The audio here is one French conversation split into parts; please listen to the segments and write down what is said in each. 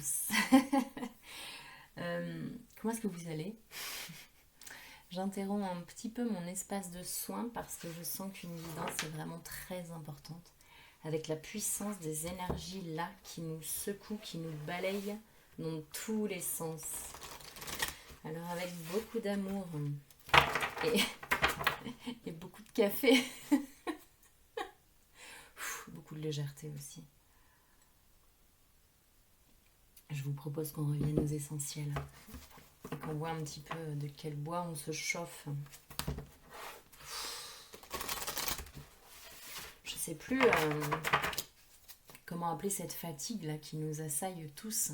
tous. Comment est-ce que vous allez? J'interromps un petit peu mon espace de soins parce que je sens qu'une guidance est vraiment très importante. Avec la puissance des énergies là qui nous secouent, qui nous balayent dans tous les sens. Alors avec beaucoup d'amour et, et beaucoup de café, beaucoup de légèreté aussi. Je vous propose qu'on revienne aux essentiels et qu'on voit un petit peu de quel bois on se chauffe. Je sais plus comment appeler cette fatigue là qui nous assaille tous.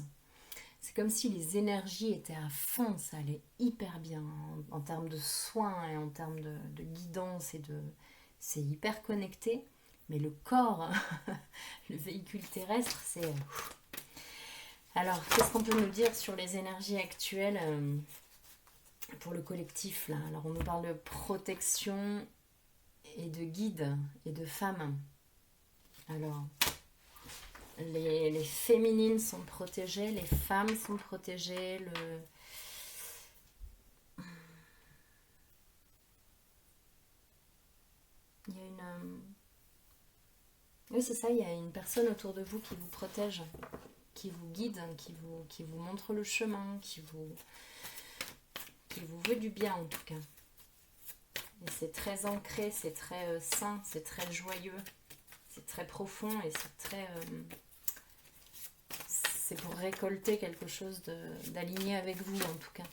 C'est comme si les énergies étaient à fond, ça allait hyper bien en termes de soins et en termes de guidance et de... C'est hyper connecté, mais le corps, le véhicule terrestre, c'est... Alors, qu'est-ce qu'on peut nous dire sur les énergies actuelles pour le collectif là? Alors, on nous parle de protection et de guide et de femmes. Alors, les féminines sont protégées, les femmes sont protégées, il y a une... Oui, c'est ça, il y a une personne autour de vous qui vous protège, qui vous guide, qui vous montre le chemin, qui vous veut du bien en tout cas. Et c'est très ancré, c'est très sain, c'est très joyeux, c'est très profond et c'est très... c'est pour récolter quelque chose d'aligné avec vous en tout cas.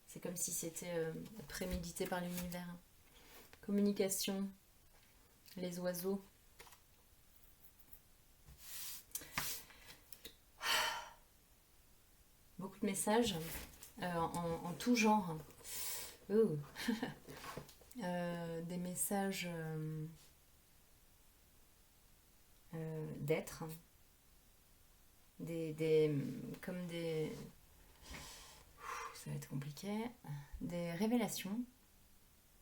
C'est comme si c'était prémédité par l'univers. Communication, les oiseaux. Beaucoup de messages en tout genre. Oh. Des messages d'être, comme des... Ça va être compliqué. Des révélations,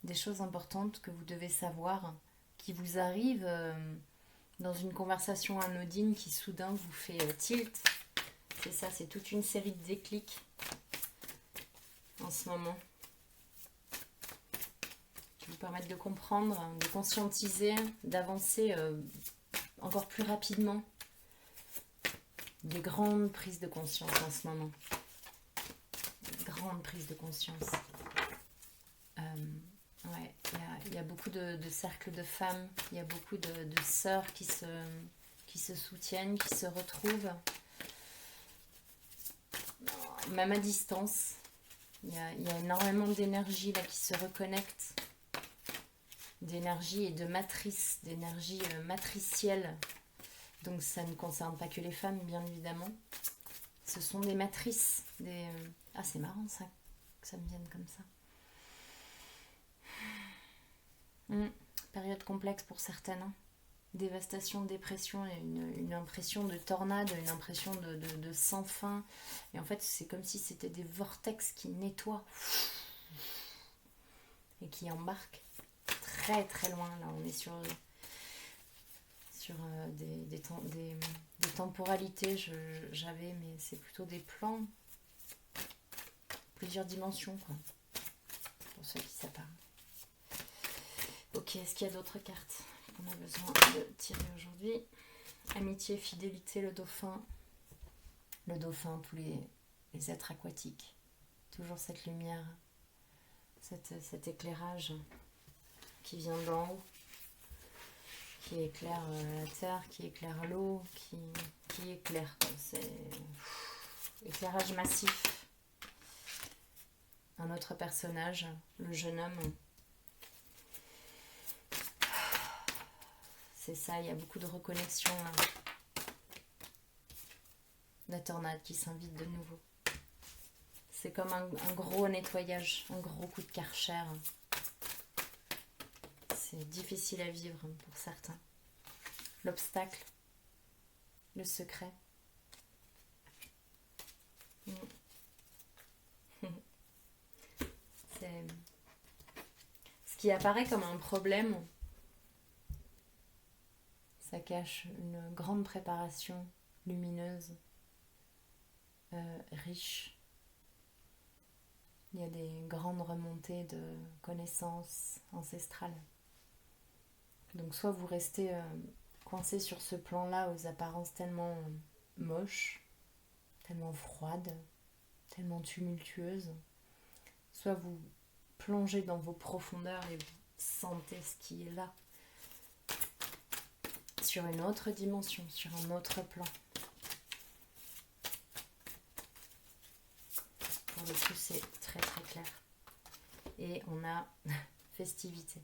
des choses importantes que vous devez savoir, qui vous arrivent dans une conversation anodine qui soudain vous fait tilt. C'est ça, c'est toute une série de déclics en ce moment qui vous permettent de comprendre, de conscientiser, d'avancer encore plus rapidement. Des grandes prises de conscience en ce moment. Des grandes prises de conscience. Ouais, il y a beaucoup de cercles de femmes, il y a beaucoup de sœurs qui se soutiennent, qui se retrouvent. Même à distance, il y a énormément d'énergie là qui se reconnecte. D'énergie et de matrice, d'énergie matricielle. Donc ça ne concerne pas que les femmes, bien évidemment. Ce sont des matrices. Ah, c'est marrant ça, que ça me vienne comme ça. Période complexe pour certaines. Hein. Dévastation, dépression, et une impression de tornade, une impression de sans fin. Et en fait, c'est comme si c'était des vortex qui nettoient et qui embarquent très très loin. Là, on est sur des temporalités, j'avais, mais c'est plutôt des plans, plusieurs dimensions, quoi, pour ceux qui savent pas. Ok, est-ce qu'il y a d'autres cartes qu'on a besoin de tirer aujourd'hui? Amitié, fidélité, le dauphin, tous les êtres aquatiques, toujours cette lumière, cet éclairage qui vient d'en haut, qui éclaire la terre, qui éclaire l'eau, qui éclaire. C'est éclairage massif. Un autre personnage, le jeune homme. C'est ça, il y a beaucoup de reconnexion. La tornade qui s'invite de nouveau. C'est comme un gros nettoyage, un gros coup de Karcher. C'est difficile à vivre pour certains. L'obstacle, le secret. C'est ce qui apparaît comme un problème. Ça cache une grande préparation lumineuse riche. Il y a des grandes remontées de connaissances ancestrales. Donc soit vous restez coincé sur ce plan-là aux apparences tellement moches, tellement froides, tellement tumultueuses, soit vous plongez dans vos profondeurs et vous sentez ce qui est là, sur une autre dimension, sur un autre plan. Pour le coup, c'est très très clair. Et on a festivité.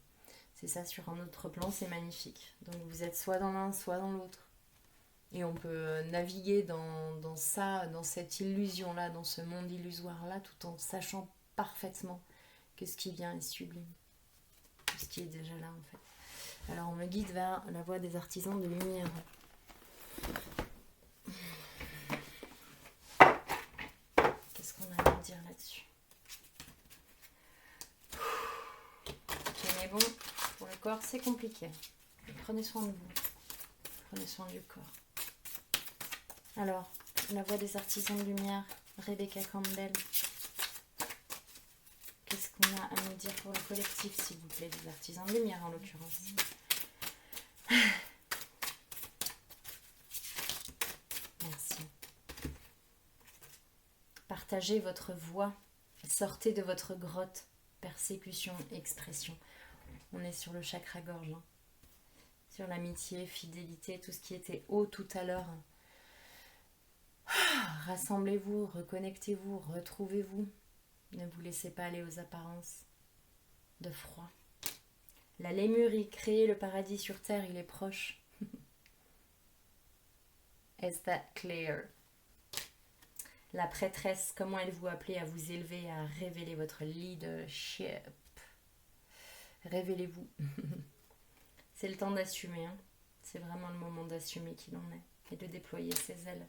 C'est ça, sur un autre plan, c'est magnifique. Donc vous êtes soit dans l'un, soit dans l'autre. Et on peut naviguer dans ça, dans cette illusion-là, dans ce monde illusoire-là, tout en sachant parfaitement que ce qui vient est sublime. Ce qui est déjà là, en fait. Alors on me guide vers la voie des artisans de lumière. Qu'est-ce qu'on a à dire là-dessus? Mais bon, pour le corps, c'est compliqué. Prenez soin de vous. Prenez soin du corps. Alors, la voix des artisans de lumière, Rebecca Campbell. Qu'est-ce qu'on a à nous dire pour le collectif, s'il vous plaît, des artisans de lumière en l'occurrence? Merci. Partagez votre voix, sortez de votre grotte, persécution, expression. On est sur le chakra-gorge, hein. Sur l'amitié, fidélité, tout ce qui était haut tout à l'heure. Rassemblez-vous, reconnectez-vous, retrouvez-vous. Ne vous laissez pas aller aux apparences de froid. La Lémurie, créer le paradis sur terre, il est proche. Is that clear? La prêtresse, comment elle vous appelait à vous élever, à révéler votre leadership? Révélez-vous. C'est le temps d'assumer, hein. C'est vraiment le moment d'assumer qui l'on est et de déployer ses ailes.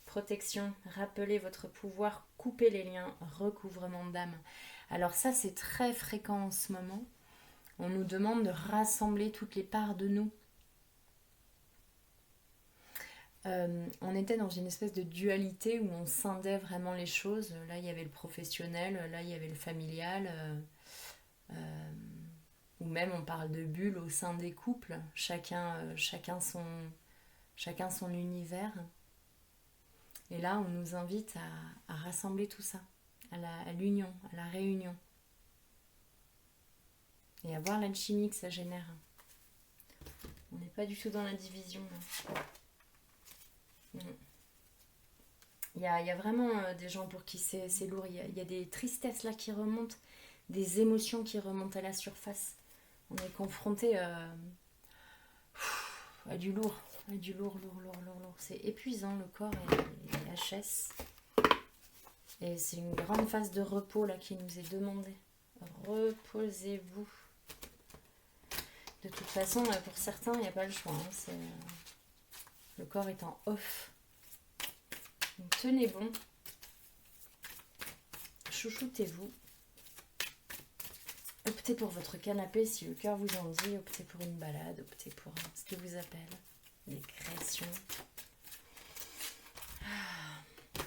Protection, rappelez votre pouvoir, coupez les liens, recouvrement d'âme. Alors ça, c'est très fréquent en ce moment. On nous demande de rassembler toutes les parts de nous. On était dans une espèce de dualité où on scindait vraiment les choses. Là, il y avait le professionnel, là, il y avait le familial. Ou même, on parle de bulles au sein des couples. Chacun son univers. Et là, on nous invite à rassembler tout ça, à l'union, à la réunion. Et à voir l'alchimie que ça génère. On n'est pas du tout dans la division. Il y a vraiment des gens pour qui c'est lourd. Il y a des tristesses là qui remontent, des émotions qui remontent à la surface. On est confronté à du lourd. Du lourd. C'est épuisant, le corps est HS. Et c'est une grande phase de repos là qui nous est demandée. Reposez-vous. De toute façon, pour certains, il n'y a pas le choix. Hein. Le corps est en off. Donc, tenez bon. Chouchoutez-vous. Optez pour votre canapé si le cœur vous en dit. Optez pour une balade. Optez pour ce qui vous appelle. Les créations.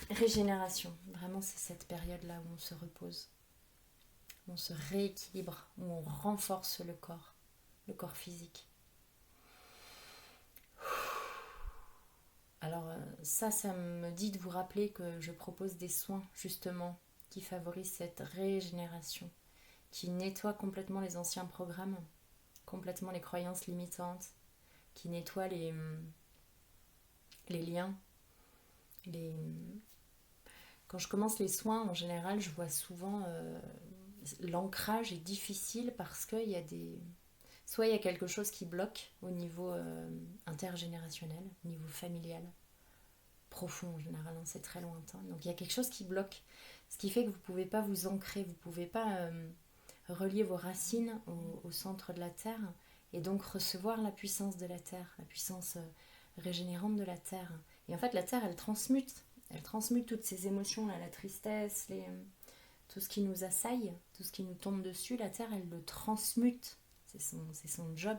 Régénération. Vraiment, c'est cette période-là où on se repose. Où on se rééquilibre. Où on renforce le corps physique. Alors ça me dit de vous rappeler que je propose des soins justement qui favorisent cette régénération, qui nettoient complètement les anciens programmes, complètement les croyances limitantes, qui nettoient les liens. Quand je commence les soins, en général, je vois souvent l'ancrage est difficile parce qu'il y a soit il y a quelque chose qui bloque au niveau intergénérationnel, au niveau familial, profond en général, hein, c'est très lointain. Donc il y a quelque chose qui bloque, ce qui fait que vous ne pouvez pas vous ancrer, vous ne pouvez pas relier vos racines au centre de la Terre et donc recevoir la puissance de la Terre, la puissance régénérante de la Terre. Et en fait, la Terre, elle transmute toutes ces émotions-là, la tristesse, tout ce qui nous assaille, tout ce qui nous tombe dessus, la Terre, elle le transmute. C'est son job.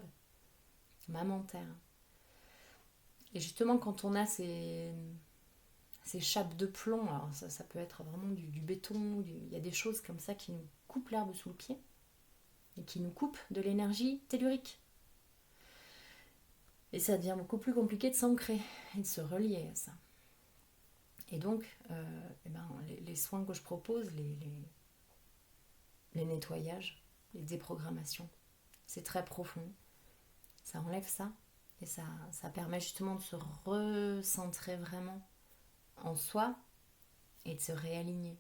Maman Terre. Et justement, quand on a ces chapes de plomb. Alors ça peut être vraiment du béton, il y a des choses comme ça qui nous coupent l'herbe sous le pied et qui nous coupent de l'énergie tellurique. Et ça devient beaucoup plus compliqué de s'ancrer et de se relier à ça. Et donc, les soins que je propose, les nettoyages, les déprogrammations, c'est très profond. Ça enlève ça et ça permet justement de se recentrer vraiment en soi et de se réaligner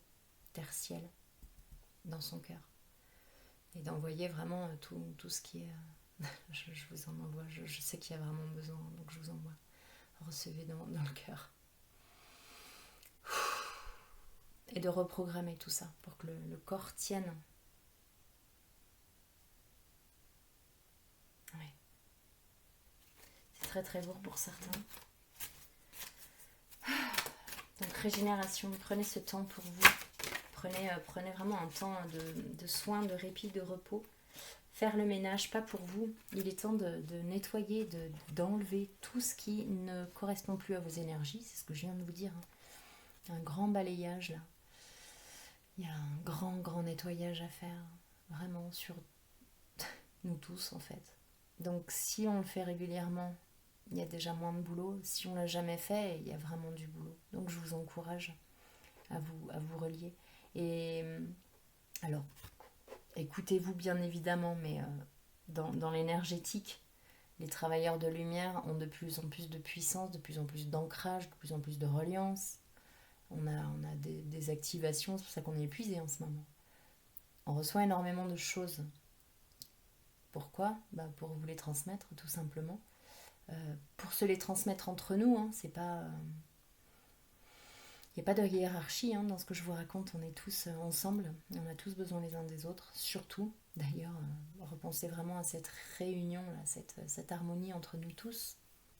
terre-ciel dans son cœur. Et d'envoyer vraiment tout ce qui est... je vous en envoie, je sais qu'il y a vraiment besoin, donc je vous envoie. Recevez dans le cœur. Et de reprogrammer tout ça pour que le corps tienne. Ouais. C'est très très lourd pour certains. Donc régénération, prenez ce temps pour vous. Prenez vraiment un temps de soin, de répit, de repos. Faire le ménage, pas pour vous. Il est temps de nettoyer, d'enlever tout ce qui ne correspond plus à vos énergies. C'est ce que je viens de vous dire. Un grand balayage là. Il y a un grand nettoyage à faire. Vraiment sur nous tous en fait. Donc si on le fait régulièrement, il y a déjà moins de boulot. Si on ne l'a jamais fait, il y a vraiment du boulot. Donc je vous encourage à vous relier. Et alors, écoutez-vous bien évidemment, mais dans l'énergétique, les travailleurs de lumière ont de plus en plus de puissance, de plus en plus d'ancrage, de plus en plus de reliance. On a des activations, c'est pour ça qu'on est épuisé en ce moment. On reçoit énormément de choses. Pourquoi ? Pour vous les transmettre, tout simplement. Pour se les transmettre entre nous, hein, c'est pas... Il n'y a pas de hiérarchie dans ce que je vous raconte, on est tous ensemble, on a tous besoin les uns des autres, surtout d'ailleurs, repensez vraiment à cette réunion, cette harmonie entre nous tous.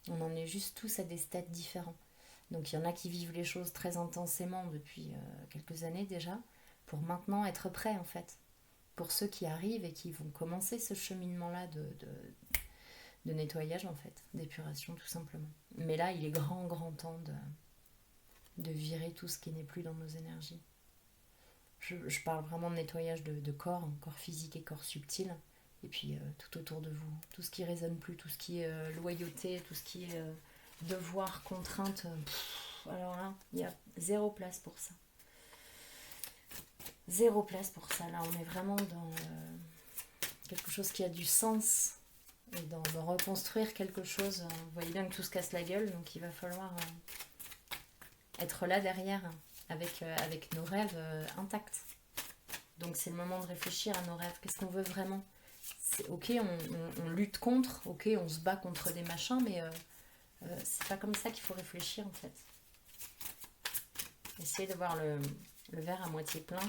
On en est juste tous à des stades différents. Donc il y en a qui vivent les choses très intensément depuis quelques années déjà, pour maintenant être prêts en fait. Pour ceux qui arrivent et qui vont commencer ce cheminement-là de nettoyage en fait, d'épuration tout simplement. Mais là, il est grand temps de virer tout ce qui n'est plus dans nos énergies. Je parle vraiment de nettoyage de corps physique et corps subtil, et puis tout autour de vous, tout ce qui résonne plus, tout ce qui est loyauté, tout ce qui est devoir, contrainte, alors là, il y a zéro place pour ça. Zéro place pour ça, là on est vraiment dans quelque chose qui a du sens, et dans reconstruire quelque chose, vous voyez bien que tout se casse la gueule, donc il va falloir... être là derrière avec nos rêves intacts. Donc c'est le moment de réfléchir à nos rêves. Qu'est-ce qu'on veut vraiment ? C'est ok, on lutte contre, ok, on se bat contre des machins, mais c'est pas comme ça qu'il faut réfléchir en fait. Essayez de voir le verre à moitié plein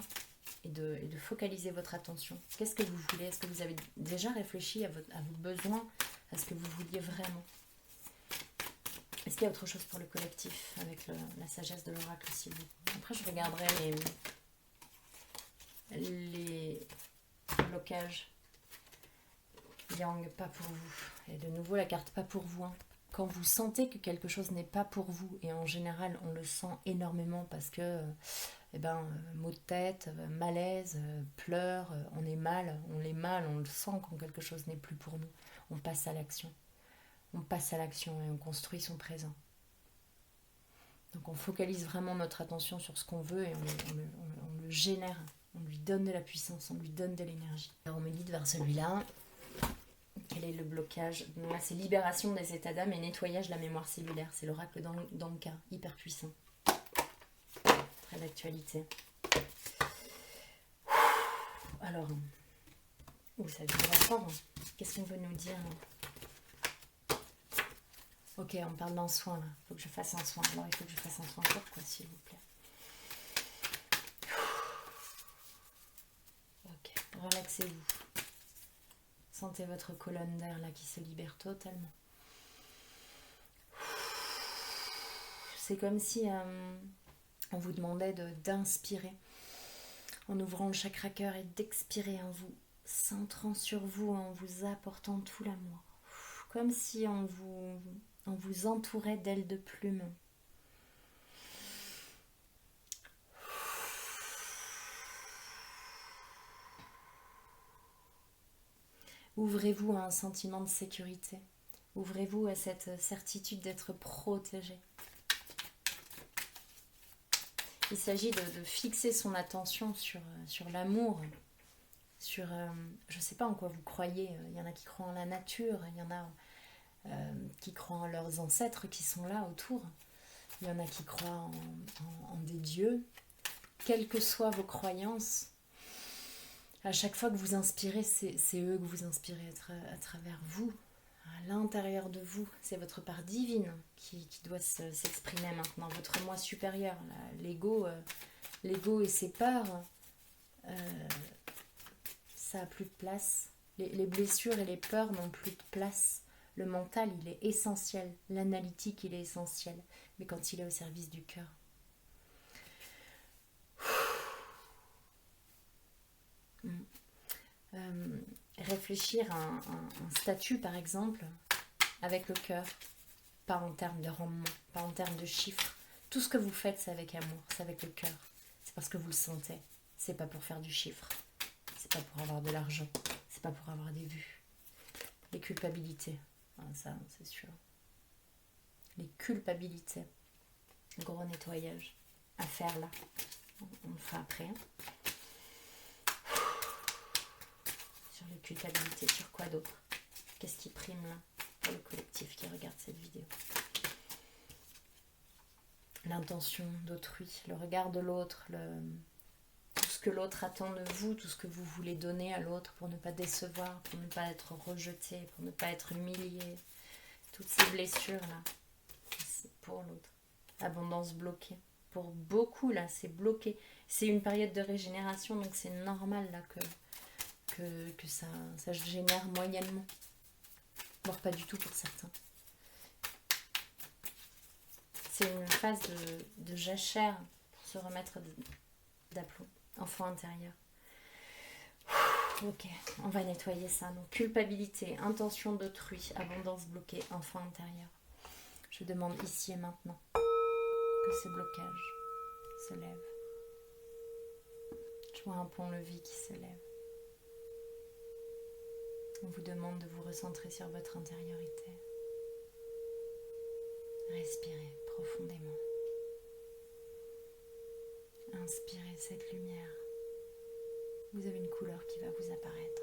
et de focaliser votre attention. Qu'est-ce que vous voulez ? Est-ce que vous avez déjà réfléchi à vos besoins, à ce que vous vouliez vraiment ? Est-ce qu'il y a autre chose pour le collectif avec la sagesse de l'oracle, s'il vous plaît ? Après, je regarderai les blocages. Yang, pas pour vous. Et de nouveau, la carte pas pour vous. Quand vous sentez que quelque chose n'est pas pour vous, et en général, on le sent énormément parce que, maux de tête, malaise, pleurs, on est mal, on le sent quand quelque chose n'est plus pour nous. On passe à l'action. On passe à l'action et on construit son présent. Donc on focalise vraiment notre attention sur ce qu'on veut et on le génère. On lui donne de la puissance, on lui donne de l'énergie. Alors on médite vers celui-là. Quel est le blocage ? Là, c'est libération des états d'âme et nettoyage de la mémoire cellulaire. C'est l'oracle d'Anka, hyper puissant. Très d'actualité. Alors, ça vibre fort. Qu'est-ce qu'on veut nous dire ? Ok, on parle d'un soin là. Il faut que je fasse un soin. Alors il faut que je fasse un soin court, quoi, s'il vous plaît. Ok, relaxez-vous. Sentez votre colonne d'air là qui se libère totalement. C'est comme si on vous demandait d'inspirer en ouvrant le chakra cœur et d'expirer en vous centrant sur vous, en vous apportant tout l'amour. Comme si on vous entourait d'ailes de plume. Ouvrez-vous à un sentiment de sécurité. Ouvrez-vous à cette certitude d'être protégé. Il s'agit de fixer son attention sur l'amour, sur, je ne sais pas en quoi vous croyez. Il y en a qui croient en la nature, il y en a qui croient en leurs ancêtres qui sont là autour. Il y en a qui croient en des dieux. Quelles que soient vos croyances, à chaque fois que vous inspirez, c'est eux que vous inspirez à travers vous, à l'intérieur de vous. C'est votre part divine qui doit s'exprimer maintenant, votre moi supérieur. L'ego et ses peurs, ça n'a plus de place. Les blessures et les peurs n'ont plus de place. Le mental, il est essentiel. L'analytique, il est essentiel. Mais quand il est au service du cœur. Réfléchir à un statut, par exemple, avec le cœur. Pas en termes de rendement, pas en termes de chiffres. Tout ce que vous faites, c'est avec amour, c'est avec le cœur. C'est parce que vous le sentez. C'est pas pour faire du chiffre. C'est pas pour avoir de l'argent. C'est pas pour avoir des vues. Les culpabilités. Ça, c'est sûr. Les culpabilités. Gros nettoyage à faire là. On le fera après. Sur les culpabilités, sur quoi d'autre? Qu'est-ce qui prime là pour le collectif qui regarde cette vidéo? L'intention d'autrui, le regard de l'autre, tout ce que l'autre attend de vous, tout ce que vous voulez donner à l'autre pour ne pas décevoir, pour ne pas être rejeté, pour ne pas être humilié. Toutes ces blessures-là, c'est pour l'autre. Abondance bloquée. Pour beaucoup, là, c'est bloqué. C'est une période de régénération, donc c'est normal là que ça génère moyennement. Voire pas du tout pour certains. C'est une phase de jachère pour se remettre d'aplomb. Enfant intérieur. Ok, on va nettoyer ça. Donc, culpabilité, intention d'autrui, abondance bloquée, enfant intérieur. Je demande ici et maintenant que ces blocages se lèvent. Je vois un pont-levis qui se lève. On vous demande de vous recentrer sur votre intériorité. Respirez profondément. Inspirez cette lumière. Vous avez une couleur qui va vous apparaître.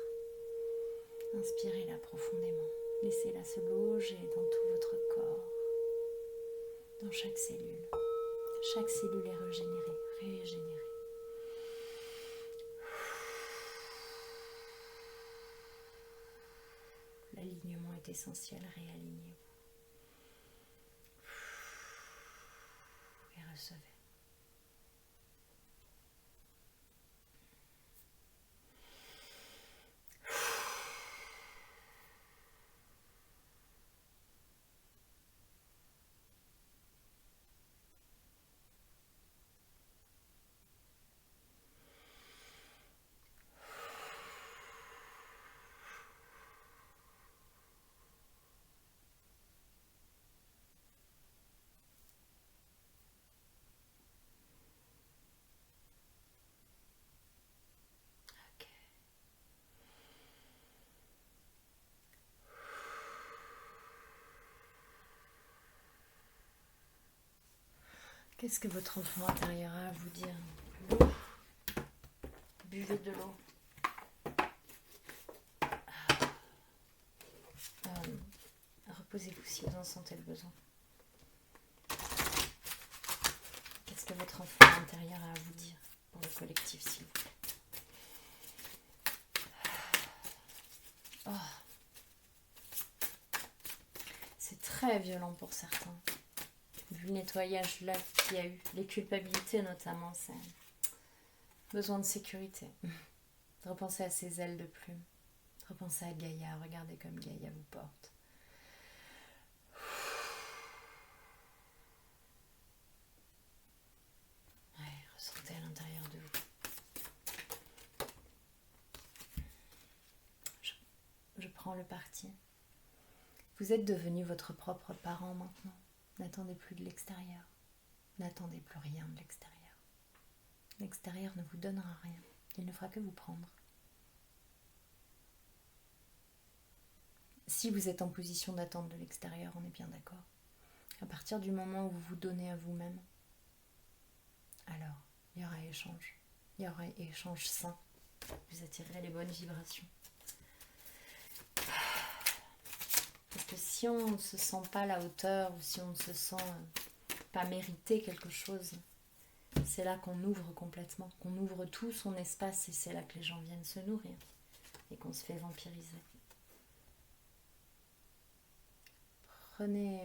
Inspirez-la profondément. Laissez-la se loger dans tout votre corps, dans chaque cellule. Chaque cellule est régénérée. L'alignement est essentiel, réalignez-vous. Et recevez. Qu'est-ce que votre enfant intérieur a à vous dire? L'eau. Buvez de l'eau. Reposez-vous si vous en sentez le besoin. Qu'est-ce que votre enfant intérieur a à vous dire pour le collectif, s'il vous plaît? Oh. C'est très violent pour certains. Vu le nettoyage là qu'il y a eu, les culpabilités notamment, c'est besoin de sécurité. De repenser à ses ailes de plume. De repenser à Gaïa. Regardez comme Gaïa vous porte. Ouais, ressentez à l'intérieur de vous. Je prends le parti. Vous êtes devenu votre propre parent maintenant. N'attendez plus de l'extérieur. N'attendez plus rien de l'extérieur. L'extérieur ne vous donnera rien. Il ne fera que vous prendre. Si vous êtes en position d'attente de l'extérieur, on est bien d'accord. À partir du moment où vous vous donnez à vous-même, alors il y aura échange. Il y aura échange sain. Vous attirerez les bonnes vibrations. Parce que si on ne se sent pas à la hauteur, ou si on ne se sent pas mériter quelque chose, c'est là qu'on ouvre complètement, qu'on ouvre tout son espace, et c'est là que les gens viennent se nourrir et qu'on se fait vampiriser.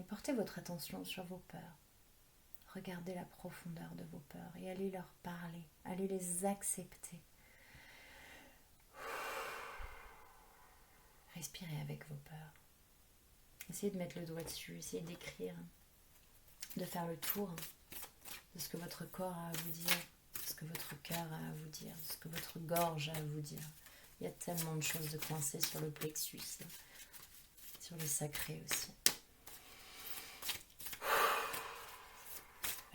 Portez votre attention sur vos peurs. Regardez la profondeur de vos peurs et allez leur parler, allez les accepter. Respirez avec vos peurs. Essayez de mettre le doigt dessus, essayez d'écrire, de faire le tour de ce que votre corps a à vous dire, de ce que votre cœur a à vous dire, de ce que votre gorge a à vous dire. Il y a tellement de choses de coincées sur le plexus, sur le sacré aussi.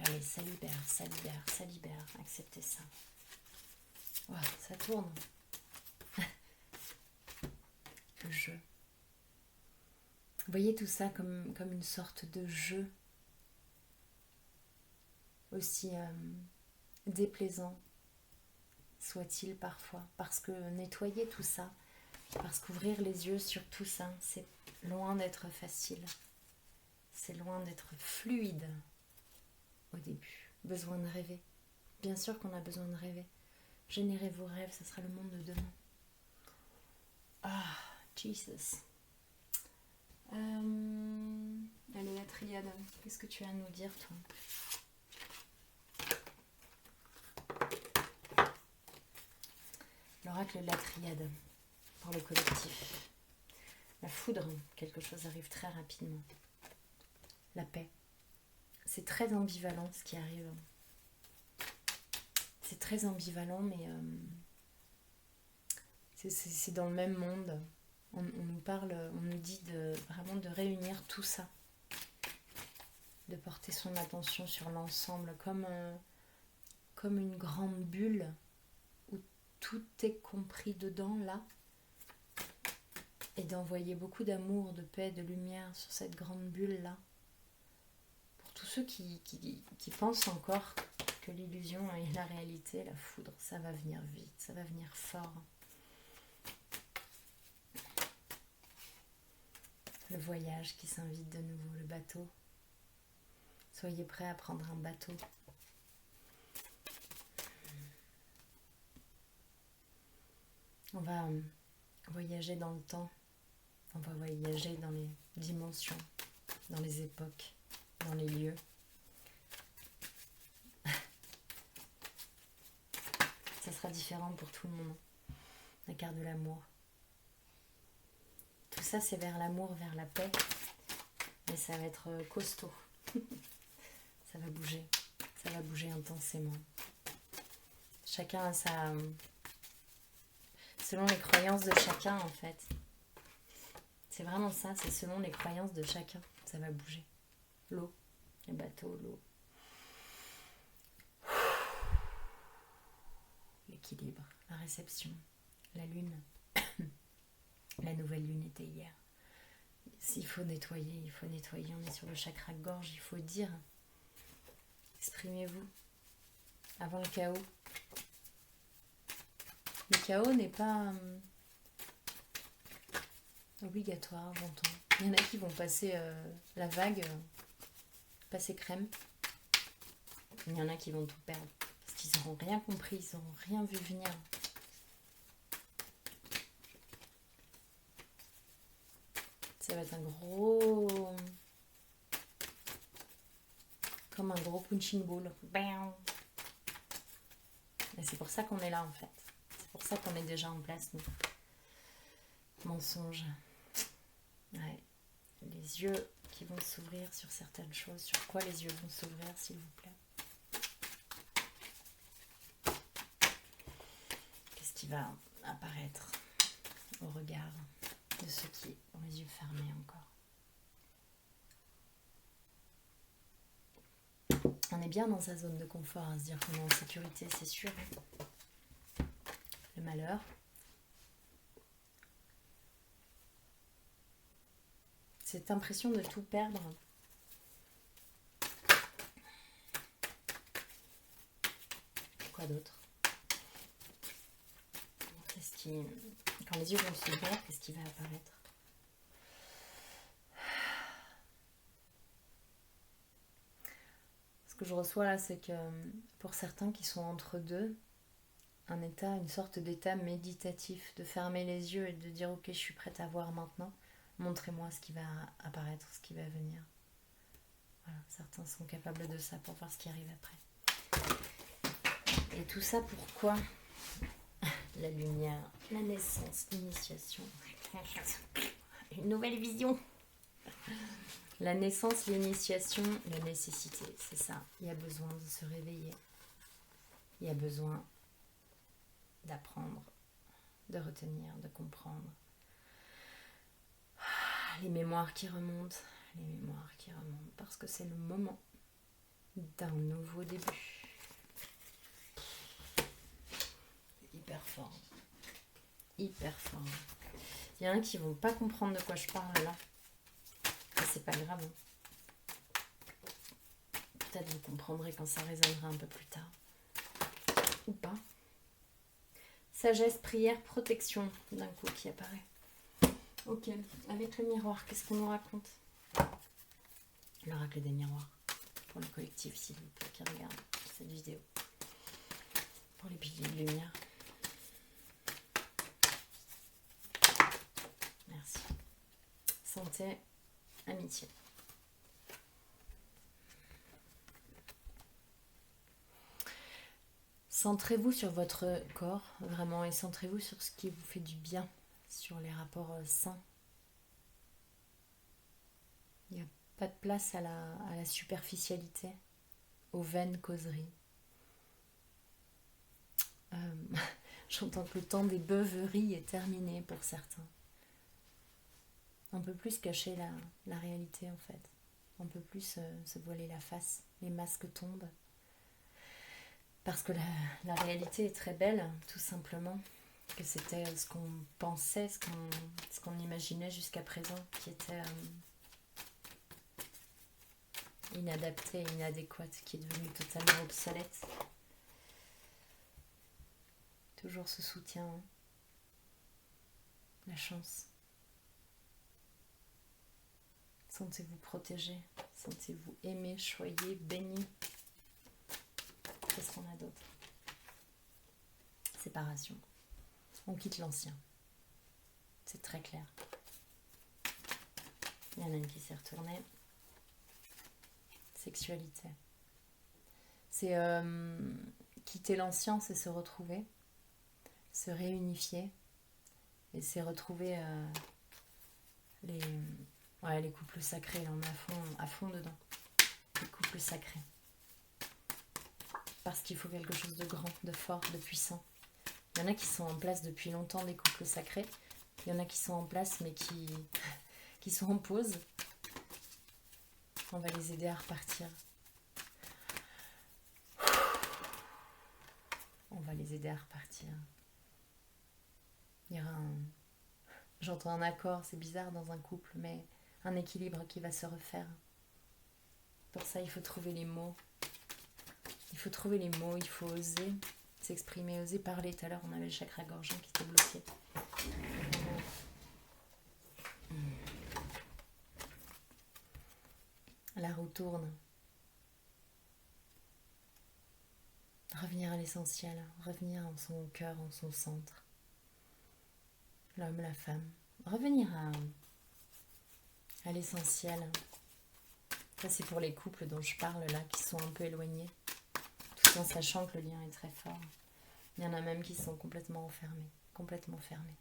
Allez, ça libère, ça libère, ça libère. Acceptez ça. Wow, ça tourne. Le jeu. Voyez tout ça comme une sorte de jeu. Aussi déplaisant soit-il parfois. Parce que nettoyer tout ça, parce qu'ouvrir les yeux sur tout ça, c'est loin d'être facile. C'est loin d'être fluide. Au début, besoin de rêver. Bien sûr qu'on a besoin de rêver. Générez vos rêves, ce sera le monde de demain. Ah, Jesus. Allez, la triade, qu'est-ce que tu as à nous dire, toi? L'oracle de la triade, pour le collectif. La foudre, quelque chose arrive très rapidement. La paix. C'est très ambivalent ce qui arrive. C'est très ambivalent, mais c'est dans le même monde. On nous parle, on nous dit vraiment de réunir tout ça. De porter son attention sur l'ensemble, comme une grande bulle où tout est compris dedans, là. Et d'envoyer beaucoup d'amour, de paix, de lumière sur cette grande bulle-là. Tous ceux qui pensent encore que l'illusion est la réalité, la foudre, ça va venir vite, ça va venir fort. Le voyage qui s'invite de nouveau, le bateau. Soyez prêts à prendre un bateau. On va voyager dans le temps, on va voyager dans les dimensions, dans les époques, dans les lieux. Ça sera différent pour tout le monde. La carte de l'amour. Tout ça, c'est vers l'amour, vers la paix. Mais ça va être costaud. Ça va bouger intensément. Chacun a sa... Selon les croyances de chacun, en fait. C'est vraiment ça, c'est selon les croyances de chacun. Ça va bouger. L'eau, les bateaux, l'eau. L'équilibre, la réception, la lune. La nouvelle lune était hier. S'il faut nettoyer, il faut nettoyer. On est sur le chakra gorge, il faut dire. Exprimez-vous avant le chaos. Le chaos n'est pas obligatoire, j'entends. Il y en a qui vont passer la vague, passer crème. Il y en a qui vont tout perdre. Parce qu'ils n'auront rien compris, ils n'auront rien vu venir. Ça va être un gros... Comme un gros punching ball. Et c'est pour ça qu'on est là, en fait. C'est pour ça qu'on est déjà en place, nous. Mensonge. Ouais. Les yeux qui vont s'ouvrir sur certaines choses. Sur quoi les yeux vont s'ouvrir, s'il vous plaît? Qu'est-ce qui va apparaître au regard de ceux qui ont les yeux fermés encore? On est bien dans sa zone de confort à se dire qu'on est en sécurité, c'est sûr. Le malheur. cette impression de tout perdre. Quoi d'autre? Quand les yeux vont s'ouvrir, qu'est-ce qui va apparaître? Ce que je reçois là, c'est que pour certains qui sont entre deux, une sorte d'état méditatif, de fermer les yeux et de dire ok, je suis prête à voir maintenant, montrez-moi ce qui va apparaître, ce qui va venir. Voilà, certains sont capables de ça pour voir ce qui arrive après. Et tout ça pourquoi? La lumière, la naissance, l'initiation, une nouvelle vision. La naissance, l'initiation, la nécessité, c'est ça. Il y a besoin de se réveiller. Il y a besoin d'apprendre, de retenir, de comprendre. Les mémoires qui remontent, parce que c'est le moment d'un nouveau début. Hyper fort. Hyper fort. Il y en a qui vont pas comprendre de quoi je parle là. Et c'est pas grave. Peut-être vous comprendrez quand ça résonnera un peu plus tard. Ou pas. Sagesse, prière, protection d'un coup qui apparaît. Ok, avec le miroir, qu'est-ce qu'on nous raconte? L'oracle des miroirs. Pour le collectif, s'il vous plaît, qui regarde cette vidéo. Pour les piliers de lumière. Merci. Santé, amitié. Centrez-vous sur votre corps, vraiment, et centrez-vous sur ce qui vous fait du bien, sur les rapports sains. Il n'y a pas de place à la superficialité, aux vaines causeries. J'entends que le temps des beuveries est terminé pour certains. On peut plus cacher la réalité en fait. On peut plus se voiler la face. Les masques tombent. Parce que la réalité est très belle, tout simplement. Que c'était ce qu'on pensait, ce qu'on imaginait jusqu'à présent, qui était inadapté, inadéquate, qui est devenu totalement obsolète. Toujours ce soutien, la chance. Sentez-vous protégé, sentez-vous aimé, choyé, béni. Qu'est-ce qu'on a d'autre? Séparation. On quitte l'ancien. C'est très clair. Il y en a une qui s'est retournée. Sexualité. C'est quitter l'ancien, c'est se retrouver, se réunifier et c'est retrouver les couples sacrés. Là, on est à fond dedans. Les couples sacrés. Parce qu'il faut quelque chose de grand, de fort, de puissant. Il y en a qui sont en place depuis longtemps, des couples sacrés. Il y en a qui sont en place, mais qui sont en pause. On va les aider à repartir. On va les aider à repartir. Il y aura j'entends un accord, c'est bizarre dans un couple, mais un équilibre qui va se refaire. Pour ça, il faut trouver les mots. Il faut trouver les mots, il faut oser s'exprimer, oser parler. Tout à l'heure, on avait le chakra gorgien qui était bloqué. La roue tourne. Revenir à l'essentiel, revenir en son cœur, en son centre. L'homme, la femme. Revenir à l'essentiel. Ça, c'est pour les couples dont je parle là, qui sont un peu éloignés. Tout en sachant que le lien est très fort. Il y en a même qui sont complètement enfermés, complètement fermés.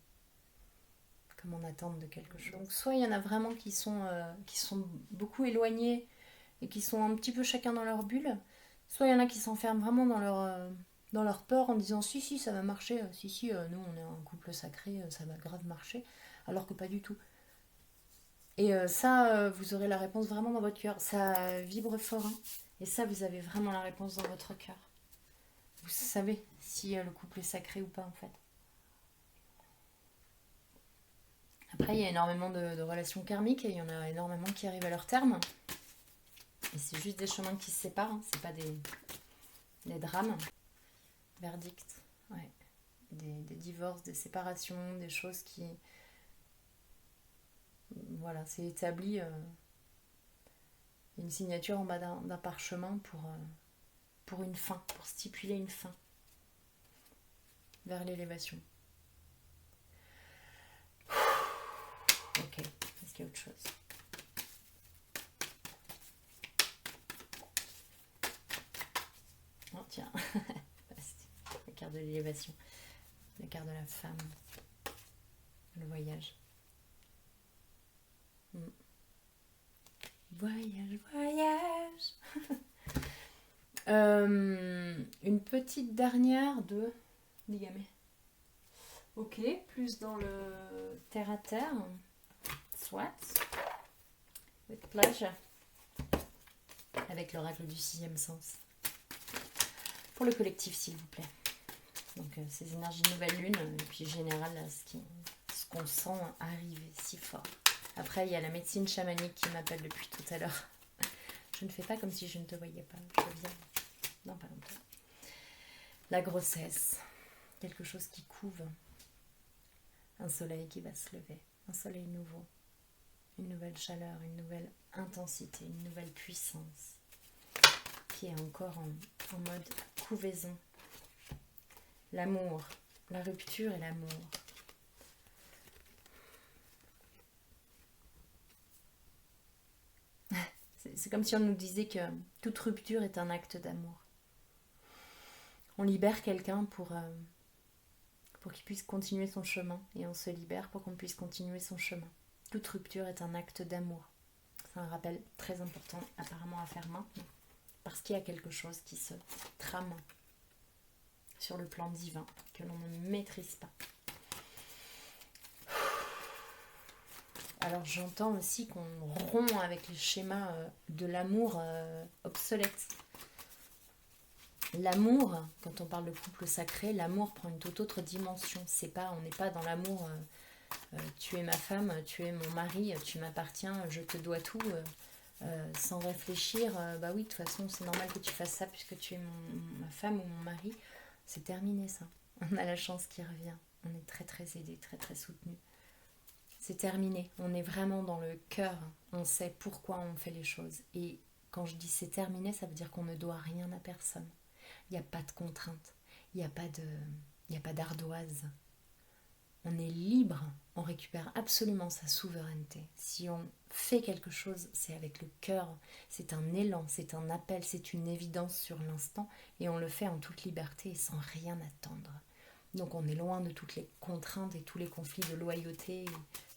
Comme en attente de quelque chose. Donc, soit il y en a vraiment qui sont beaucoup éloignés et qui sont un petit peu chacun dans leur bulle. Soit il y en a qui s'enferment vraiment dans leur peur en disant si ça va marcher, nous on est un couple sacré, ça va grave marcher, alors que pas du tout. Et ça, vous aurez la réponse vraiment dans votre cœur. Ça vibre fort, hein. Et ça, vous avez vraiment la réponse dans votre cœur. Vous savez si le couple est sacré ou pas en fait. Après, il y a énormément de relations karmiques et il y en a énormément qui arrivent à leur terme. Et c'est juste des chemins qui se séparent, hein. C'est pas des drames. Verdict, ouais. Des divorces, des séparations, des choses qui... Voilà, c'est établi. Une signature en bas d'un parchemin pour une fin, pour stipuler une fin vers l'élévation. Ok, est-ce qu'il y a autre chose? Oh tiens, la carte de l'élévation, la carte de la femme, le voyage. Voyage, voyage. Une petite dernière de Ligamé. Ok, plus dans le terre à terre. Soit. With pleasure. Avec l'oracle du sixième sens. Pour le collectif, s'il vous plaît. Donc, ces énergies de nouvelle lune, et puis général, ce qu'on sent arriver si fort. Après, il y a la médecine chamanique qui m'appelle depuis tout à l'heure. Je ne fais pas comme si je ne te voyais pas. Je viens dans pas longtemps. La grossesse. Quelque chose qui couve. Un soleil qui va se lever. Un soleil nouveau. Une nouvelle chaleur, une nouvelle intensité, une nouvelle puissance. Qui est encore en mode couvaison. L'amour. La rupture et l'amour. C'est comme si on nous disait que toute rupture est un acte d'amour. On libère quelqu'un pour qu'il puisse continuer son chemin. Et on se libère pour qu'on puisse continuer son chemin. Toute rupture est un acte d'amour. C'est un rappel très important apparemment à faire maintenant. Parce qu'il y a quelque chose qui se trame sur le plan divin que l'on ne maîtrise pas. Alors j'entends aussi qu'on rompt avec les schémas de l'amour obsolète. L'amour, quand on parle de couple sacré, l'amour prend une toute autre dimension. On n'est pas dans l'amour tu es ma femme, tu es mon mari, tu m'appartiens, je te dois tout, sans réfléchir. Bah oui, de toute façon c'est normal que tu fasses ça puisque tu es ma femme ou mon mari. C'est terminé ça. On a la chance qui revient. On est très très aidé, très très soutenu. C'est terminé, on est vraiment dans le cœur, on sait pourquoi on fait les choses. Et quand je dis c'est terminé, ça veut dire qu'on ne doit rien à personne. Il n'y a pas de contrainte, il n'y a pas d'ardoise. On est libre, on récupère absolument sa souveraineté. Si on fait quelque chose, c'est avec le cœur, c'est un élan, c'est un appel, c'est une évidence sur l'instant, et on le fait en toute liberté et sans rien attendre. Donc on est loin de toutes les contraintes et tous les conflits de loyauté.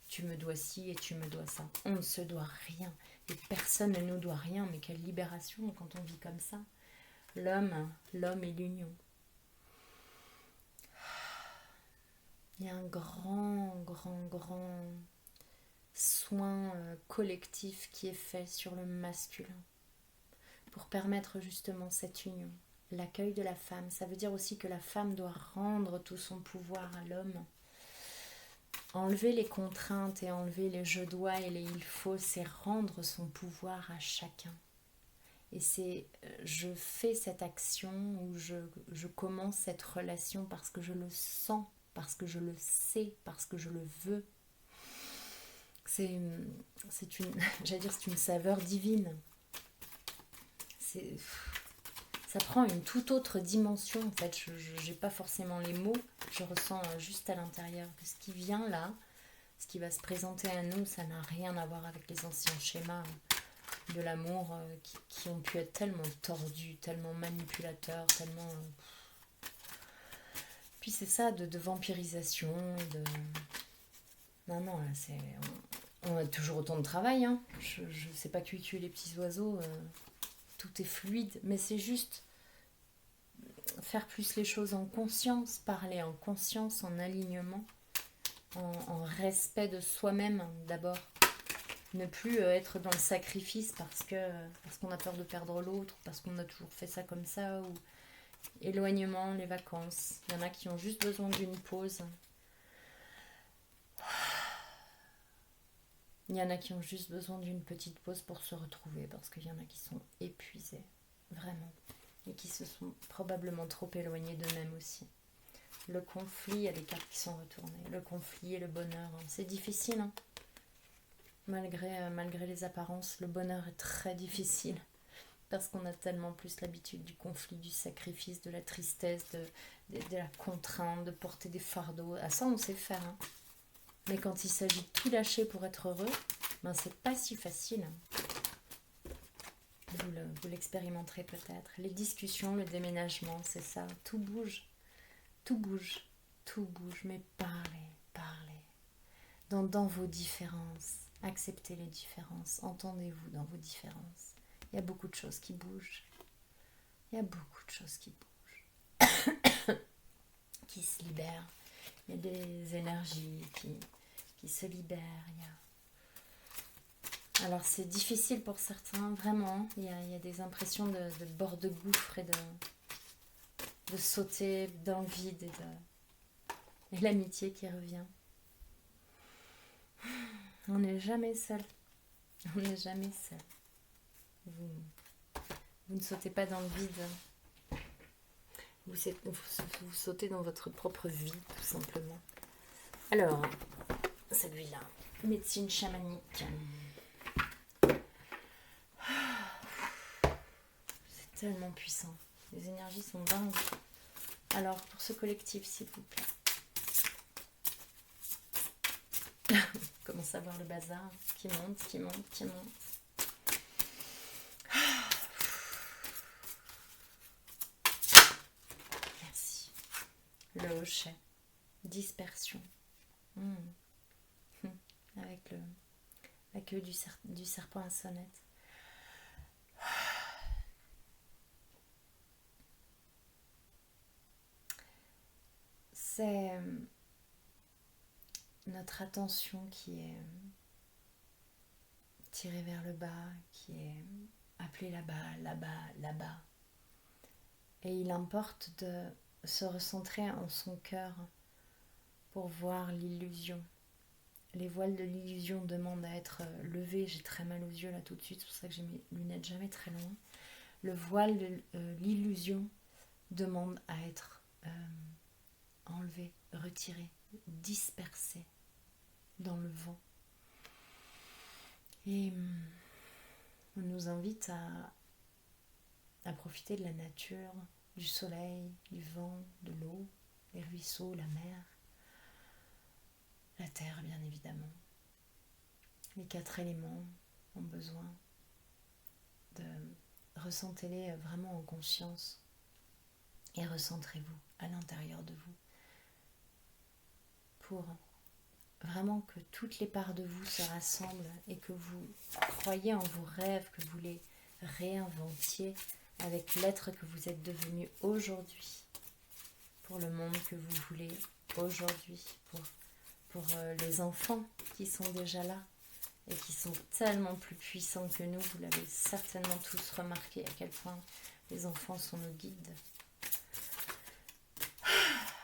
Tu me dois ci et tu me dois ça. On ne se doit rien. Et personne ne nous doit rien. Mais quelle libération quand on vit comme ça. L'homme et l'union. Il y a un grand soin collectif qui est fait sur le masculin pour permettre justement cette union. L'accueil de la femme, ça veut dire aussi que la femme doit rendre tout son pouvoir à l'homme. Enlever les contraintes et enlever les je dois et les il faut, c'est rendre son pouvoir à chacun. Et c'est je fais cette action ou je commence cette relation parce que je le sens, parce que je le sais, parce que je le veux. C'est une saveur divine. Ça prend une toute autre dimension en fait. Je n'ai pas forcément les mots, je ressens juste à l'intérieur que ce qui vient là, ce qui va se présenter à nous, ça n'a rien à voir avec les anciens schémas de l'amour qui ont pu être tellement tordus, tellement manipulateurs, tellement... Puis c'est ça de vampirisation, de... Non, là c'est... On a toujours autant de travail, hein. Je sais pas tuer les petits oiseaux, tout est fluide, mais c'est juste faire plus les choses en conscience, parler en conscience, en alignement, en respect de soi-même d'abord. Ne plus être dans le sacrifice parce qu'on a peur de perdre l'autre, parce qu'on a toujours fait ça comme ça, ou éloignement, les vacances. Il y en a qui ont juste besoin d'une pause. Il y en a qui ont juste besoin d'une petite pause pour se retrouver, parce qu'il y en a qui sont épuisés, vraiment, et qui se sont probablement trop éloignés d'eux-mêmes aussi. Le conflit, il y a les cartes qui sont retournées. Le conflit et le bonheur, hein. C'est difficile, hein. Malgré les apparences, le bonheur est très difficile. Parce qu'on a tellement plus l'habitude du conflit, du sacrifice, de la tristesse, de la contrainte, de porter des fardeaux. À ça, on sait faire, hein. Mais quand il s'agit de tout lâcher pour être heureux, ben c'est pas si facile. Vous l'expérimenterez peut-être. Les discussions, le déménagement, c'est ça. Tout bouge. Tout bouge. Tout bouge. Mais parlez, parlez. Dans vos différences. Acceptez les différences. Entendez-vous dans vos différences. Il y a beaucoup de choses qui bougent. Il y a beaucoup de choses qui bougent. Qui se libèrent. Il y a des énergies qui se libèrent. Alors c'est difficile pour certains, vraiment. Il y a des impressions de bord de gouffre et de sauter dans le vide et l'amitié qui revient. On n'est jamais seul. On n'est jamais seul. Vous ne sautez pas dans le vide. Vous sautez dans votre propre vie, tout simplement. Alors, celui-là, médecine chamanique. C'est tellement puissant. Les énergies sont dingues. Alors, pour ce collectif, s'il vous plaît. Commence à voir le bazar qui monte, qui monte, qui monte. Merci. Le hochet. Dispersion. Avec la queue du serpent à sonnette. C'est notre attention qui est tirée vers le bas, qui est appelée là-bas, là-bas, là-bas. Et il importe de se recentrer en son cœur pour voir l'illusion. Les voiles de l'illusion demandent à être levés. J'ai très mal aux yeux là tout de suite, c'est pour ça que j'ai mes lunettes jamais très loin. Le voile de l'illusion demande à être enlevé, retiré, dispersé dans le vent. Et on nous invite à profiter de la nature, du soleil, du vent, de l'eau, les ruisseaux, la mer, la terre bien évidemment. Les 4 éléments ont besoin de ressentez-les vraiment en conscience et recentrez-vous à l'intérieur de vous pour vraiment que toutes les parts de vous se rassemblent et que vous croyez en vos rêves, que vous les réinventiez avec l'être que vous êtes devenu aujourd'hui, pour le monde que vous voulez aujourd'hui, pour les enfants qui sont déjà là et qui sont tellement plus puissants que nous. Vous l'avez certainement tous remarqué à quel point les enfants sont nos guides.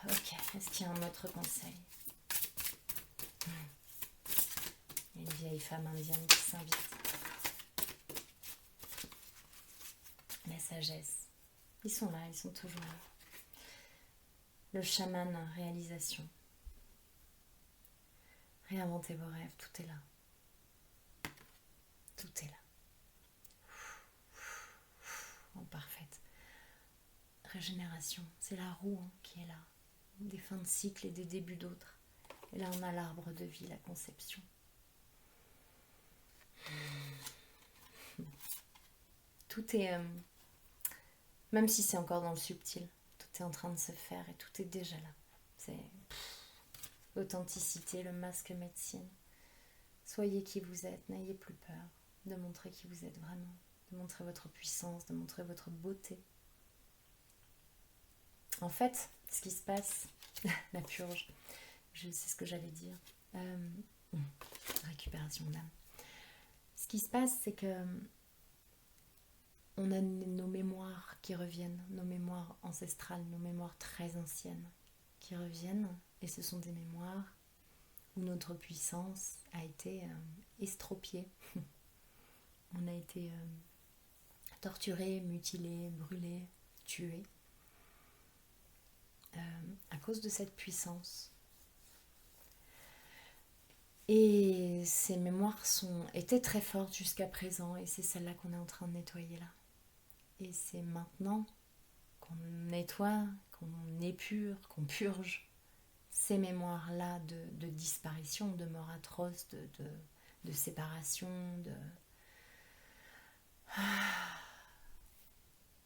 Ok, est-ce qu'il y a un autre conseil ? Il y a une vieille femme indienne qui s'invite. La sagesse. Ils sont là, ils sont toujours là. Le chaman réalisation. Réinventez vos rêves, tout est là. Tout est là. En parfaite régénération. C'est la roue qui est là. Des fins de cycle et des débuts d'autres. Et là, on a l'arbre de vie, la conception. Tout est, même si c'est encore dans le subtil, tout est en train de se faire et tout est déjà là. C'est l'authenticité, le masque médecine. Soyez qui vous êtes, n'ayez plus peur de montrer qui vous êtes vraiment, de montrer votre puissance, de montrer votre beauté. En fait, ce qui se passe, la purge, je sais ce que j'allais dire, récupération d'âme. Ce qui se passe, c'est que on a nos mémoires qui reviennent, nos mémoires ancestrales, nos mémoires très anciennes qui reviennent, et ce sont des mémoires où notre puissance a été estropiée. On a été torturé, mutilé, brûlé, tué à cause de cette puissance. Et ces mémoires étaient très fortes jusqu'à présent, et c'est celle-là qu'on est en train de nettoyer là. Et c'est maintenant qu'on nettoie, qu'on épure, qu'on purge ces mémoires-là de disparition, de mort atroce, de séparation,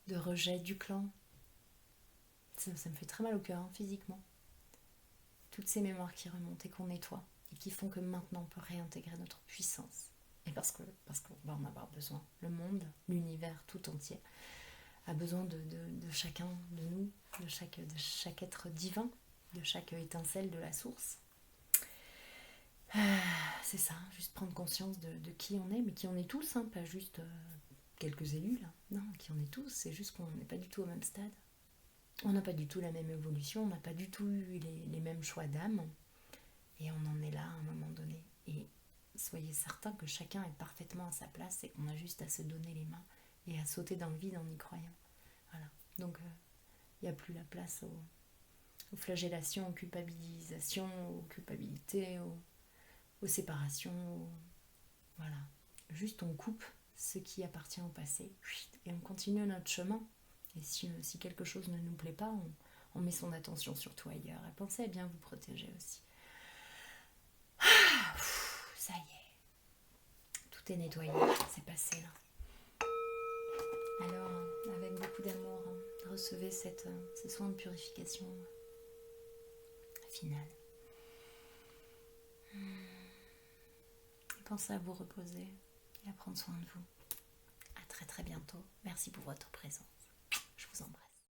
de rejet du clan. Ça me fait très mal au cœur, hein, physiquement. Toutes ces mémoires qui remontent et qu'on nettoie, et qui font que maintenant on peut réintégrer notre puissance. Et parce qu'on va en avoir besoin. Le monde, l'univers tout entier a besoin de chacun de nous, de chaque être divin, de chaque étincelle de la source. C'est ça, juste prendre conscience de qui on est, mais qui on est tous, hein, pas juste quelques élus là. Non, qui on est tous, c'est juste qu'on n'est pas du tout au même stade. On n'a pas du tout la même évolution, on n'a pas du tout eu les mêmes choix d'âme, et on en est là à un moment donné. Et soyez certains que chacun est parfaitement à sa place et qu'on a juste à se donner les mains et à sauter dans le vide en y croyant. Voilà. Donc il n'y a plus la place aux flagellations, aux culpabilisations, aux culpabilités, aux séparations. Voilà. Juste on coupe ce qui appartient au passé et on continue notre chemin. Et si quelque chose ne nous plaît pas, on met son attention surtout ailleurs. Et pensez à bien vous protéger aussi. Ça y est. Tout est nettoyé. C'est passé là. Alors, avec beaucoup d'amour, recevez ces soins de purification finale. Et pensez à vous reposer et à prendre soin de vous. À très très bientôt. Merci pour votre présence. Je vous embrasse.